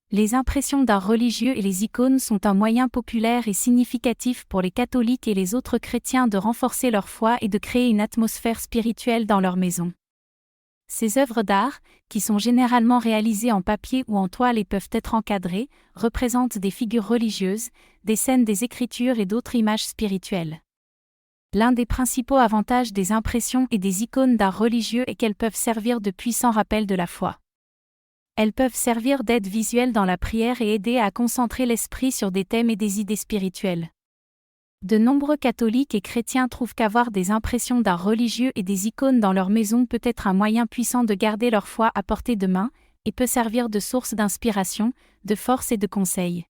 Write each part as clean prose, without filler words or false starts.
Les impressions d'art religieux et les icônes sont un moyen populaire et significatif pour les catholiques et les autres chrétiens de renforcer leur foi et de créer une atmosphère spirituelle dans leur maison. Ces œuvres d'art, qui sont généralement réalisées en papier ou en toile et peuvent être encadrées, représentent des figures religieuses, des scènes des Écritures et d'autres images spirituelles. L'un des principaux avantages des impressions et des icônes d'art religieux est qu'elles peuvent servir de puissants rappels de la foi. Elles peuvent servir d'aide visuelle dans la prière et aider à concentrer l'esprit sur des thèmes et des idées spirituelles. De nombreux catholiques et chrétiens trouvent qu'avoir des impressions d'art religieux et des icônes dans leur maison peut être un moyen puissant de garder leur foi à portée de main, et peut servir de source d'inspiration, de force et de conseil.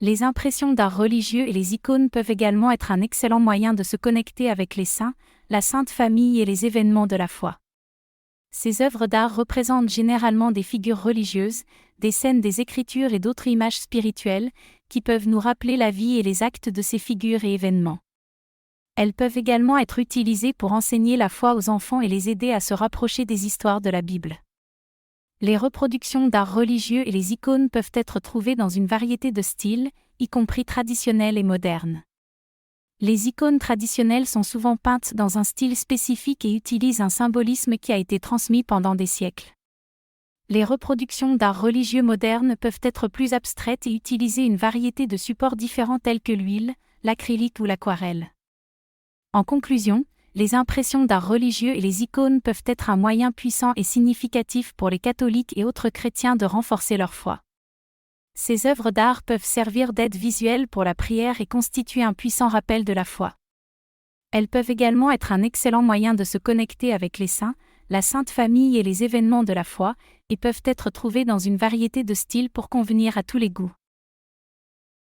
Les impressions d'art religieux et les icônes peuvent également être un excellent moyen de se connecter avec les saints, la Sainte Famille et les événements de la foi. Ces œuvres d'art représentent généralement des figures religieuses, des scènes des Écritures et d'autres images spirituelles, qui peuvent nous rappeler la vie et les actes de ces figures et événements. Elles peuvent également être utilisées pour enseigner la foi aux enfants et les aider à se rapprocher des histoires de la Bible. Les reproductions d'art religieux et les icônes peuvent être trouvées dans une variété de styles, y compris traditionnels et modernes. Les icônes traditionnelles sont souvent peintes dans un style spécifique et utilisent un symbolisme qui a été transmis pendant des siècles. Les reproductions d'art religieux modernes peuvent être plus abstraites et utiliser une variété de supports différents tels que l'huile, l'acrylique ou l'aquarelle. En conclusion, les impressions d'art religieux et les icônes peuvent être un moyen puissant et significatif pour les catholiques et autres chrétiens de renforcer leur foi. Ces œuvres d'art peuvent servir d'aide visuelle pour la prière et constituer un puissant rappel de la foi. Elles peuvent également être un excellent moyen de se connecter avec les saints, la Sainte Famille et les événements de la foi, et peuvent être trouvées dans une variété de styles pour convenir à tous les goûts.